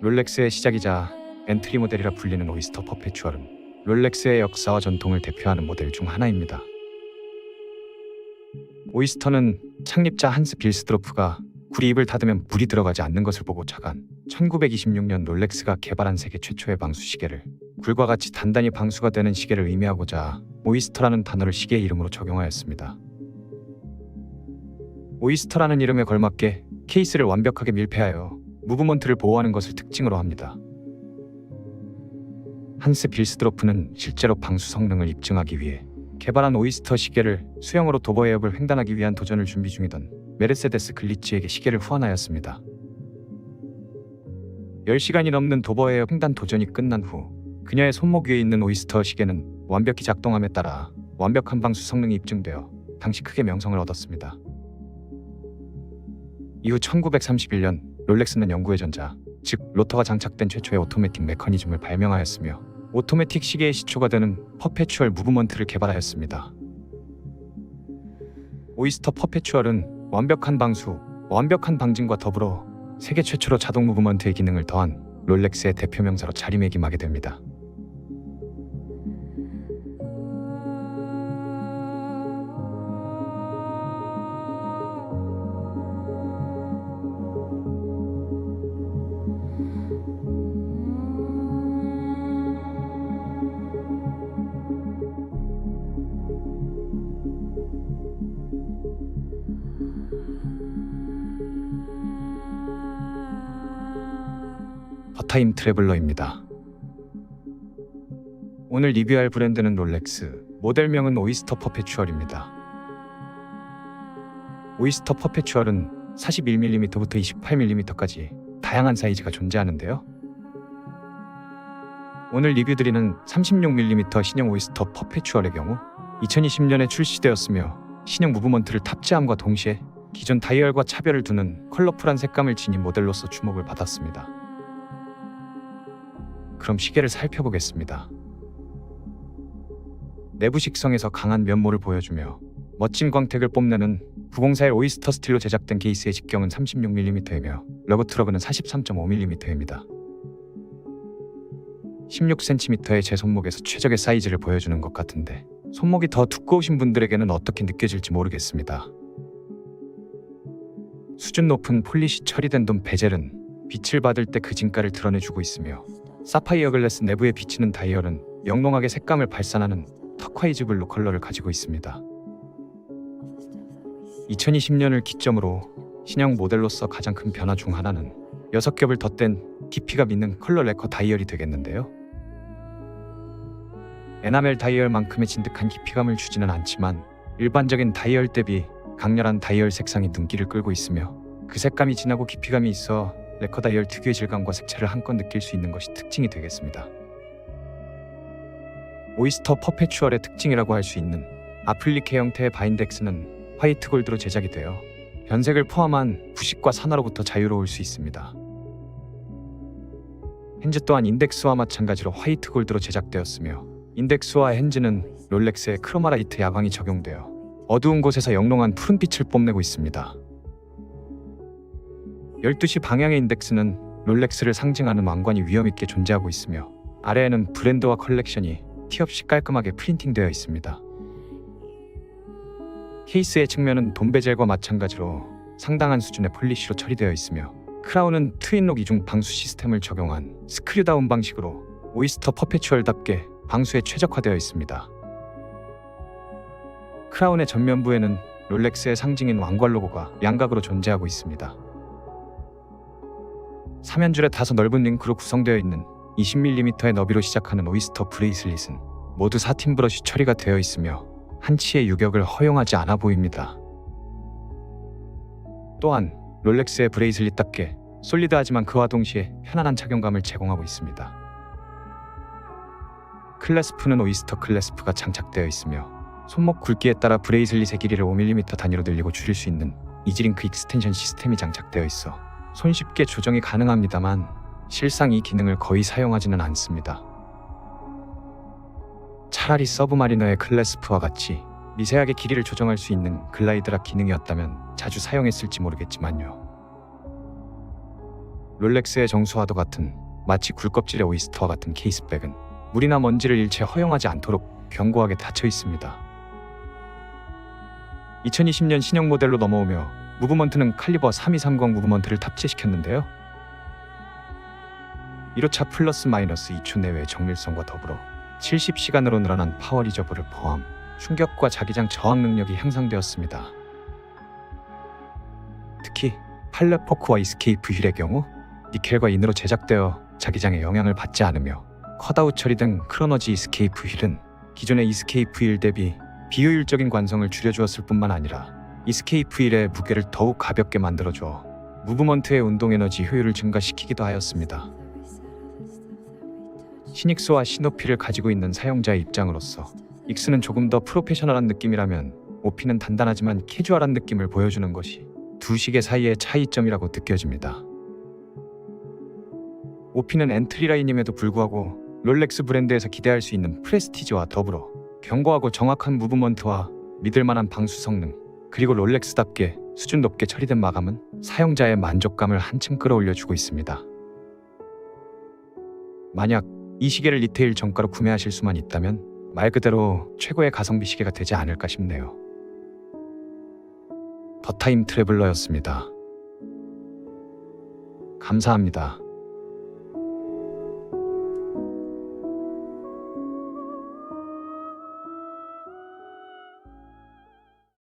롤렉스의 시작이자 엔트리 모델이라 불리는 오이스터 퍼페추얼은 롤렉스의 역사와 전통을 대표하는 모델 중 하나입니다. 오이스터는 창립자 한스 빌스드로프가 굴이 입을 닫으면 물이 들어가지 않는 것을 보고 착안 1926년 롤렉스가 개발한 세계 최초의 방수 시계를 굴과 같이 단단히 방수가 되는 시계를 의미하고자 오이스터라는 단어를 시계의 이름으로 적용하였습니다. 오이스터라는 이름에 걸맞게 케이스를 완벽하게 밀폐하여 무브먼트를 보호하는 것을 특징으로 합니다. 한스 빌스드로프는 실제로 방수 성능을 입증하기 위해 개발한 오이스터 시계를 수영으로 도버해협을 횡단하기 위한 도전을 준비 중이던 메르세데스 글리치에게 시계를 후원하였습니다. 10시간이 넘는 도버해협 횡단 도전이 끝난 후 그녀의 손목 위에 있는 오이스터 시계는 완벽히 작동함에 따라 완벽한 방수 성능이 입증되어 당시 크게 명성을 얻었습니다. 이후 1931년 롤렉스는 연구의 전자, 즉 로터가 장착된 최초의 오토매틱 메커니즘을 발명하였으며 오토매틱 시계의 시초가 되는 퍼페추얼 무브먼트를 개발하였습니다. 오이스터 퍼페추얼은 완벽한 방수, 완벽한 방진과 더불어 세계 최초로 자동 무브먼트의 기능을 더한 롤렉스의 대표 명사로 자리매김하게 됩니다. 더타임 트래블러입니다. 오늘 리뷰할 브랜드는 롤렉스, 모델명은 오이스터 퍼페추얼입니다. 오이스터 퍼페추얼은 41mm부터 28mm까지 다양한 사이즈가 존재하는데요. 오늘 리뷰드리는 36mm 신형 오이스터 퍼페추얼의 경우 2020년에 출시되었으며 신형 무브먼트를 탑재함과 동시에 기존 다이얼과 차별을 두는 컬러풀한 색감을 지닌 모델로서 주목을 받았습니다. 그럼 시계를 살펴보겠습니다. 내부 식성에서 강한 면모를 보여주며 멋진 광택을 뽐내는 904의 오이스터 스틸로 제작된 케이스의 직경은 36mm이며 러그 트러그는 43.5mm입니다. 16cm의 제 손목에서 최적의 사이즈를 보여주는 것 같은데 손목이 더 두꺼우신 분들에게는 어떻게 느껴질지 모르겠습니다. 수준 높은 폴리시 처리된 돔 베젤은 빛을 받을 때 그 진가를 드러내주고 있으며 사파이어 글래스 내부에 비치는 다이얼은 영롱하게 색감을 발산하는 터콰이즈 블루 컬러를 가지고 있습니다. 2020년을 기점으로 신형 모델로서 가장 큰 변화 중 하나는 6겹을 덧댄 깊이가 있는 컬러 레커 다이얼이 되겠는데요. 에나멜 다이얼만큼의 진득한 깊이감을 주지는 않지만 일반적인 다이얼 대비 강렬한 다이얼 색상이 눈길을 끌고 있으며 그 색감이 진하고 깊이감이 있어 레커 다이얼 특유의 질감과 색채를 한껏 느낄 수 있는 것이 특징이 되겠습니다. 오이스터 퍼페추얼의 특징이라고 할 수 있는 아플리케 형태의 바인덱스는 화이트 골드로 제작이 되어 변색을 포함한 부식과 산화로부터 자유로울 수 있습니다. 핸즈 또한 인덱스와 마찬가지로 화이트 골드로 제작되었으며 인덱스와 핸즈는 롤렉스의 크로마라이트 야광이 적용되어 어두운 곳에서 영롱한 푸른빛을 뽐내고 있습니다. 12시 방향의 인덱스는 롤렉스를 상징하는 왕관이 위엄있게 존재하고 있으며 아래에는 브랜드와 컬렉션이 티 없이 깔끔하게 프린팅되어 있습니다. 케이스의 측면은 돔베젤과 마찬가지로 상당한 수준의 폴리시로 처리되어 있으며 크라운은 트윈록 이중 방수 시스템을 적용한 스크류다운 방식으로 오이스터 퍼페추얼답게 방수에 최적화되어 있습니다. 크라운의 전면부에는 롤렉스의 상징인 왕관 로고가 양각으로 존재하고 있습니다. 3연줄의 다소 넓은 링크로 구성되어 있는 20mm의 너비로 시작하는 오이스터 브레이슬릿은 모두 사틴 브러쉬 처리가 되어 있으며 한치의 유격을 허용하지 않아 보입니다. 또한 롤렉스의 브레이슬릿답게 솔리드하지만 그와 동시에 편안한 착용감을 제공하고 있습니다. 클래스프는 오이스터 클래스프가 장착되어 있으며 손목 굵기에 따라 브레이슬릿의 길이를 5mm 단위로 늘리고 줄일 수 있는 이지링크 익스텐션 시스템이 장착되어 있어 손쉽게 조정이 가능합니다만 실상 이 기능을 거의 사용하지는 않습니다. 차라리 서브마리너의 클래스프와 같이 미세하게 길이를 조정할 수 있는 글라이드락 기능이었다면 자주 사용했을지 모르겠지만요. 롤렉스의 정수화도 같은 마치 굴껍질의 오이스터와 같은 케이스백은 물이나 먼지를 일체 허용하지 않도록 견고하게 닫혀 있습니다. 2020년 신형 모델로 넘어오며 무브먼트는 칼리버 3230 무브먼트를 탑재시켰는데요. 1호차 플러스 마이너스 2초 내외의 정밀성과 더불어 70시간으로 늘어난 파워 리저버를 포함 충격과 자기장 저항 능력이 향상되었습니다. 특히 팔렛 포크와 이스케이프 휠의 경우 니켈과 인으로 제작되어 자기장에 영향을 받지 않으며 컷아웃 처리 등 크로너지 이스케이프 휠은 기존의 이스케이프 휠 대비 비효율적인 관성을 줄여주었을 뿐만 아니라 이스케이프 휠의 무게를 더욱 가볍게 만들어주어 무브먼트의 운동 에너지 효율을 증가시키기도 하였습니다. 시닉스와 시노피를 가지고 있는 사용자의 입장으로서 익스는 조금 더 프로페셔널한 느낌이라면 오피는 단단하지만 캐주얼한 느낌을 보여주는 것이 두 시계 사이의 차이점이라고 느껴집니다. 오피는 엔트리 라인임에도 불구하고 롤렉스 브랜드에서 기대할 수 있는 프레스티지와 더불어 견고하고 정확한 무브먼트와 믿을만한 방수 성능, 그리고 롤렉스답게 수준 높게 처리된 마감은 사용자의 만족감을 한층 끌어올려주고 있습니다. 만약 이 시계를 리테일 정가로 구매하실 수만 있다면 말 그대로 최고의 가성비 시계가 되지 않을까 싶네요. 더 타임 트래블러였습니다. 감사합니다.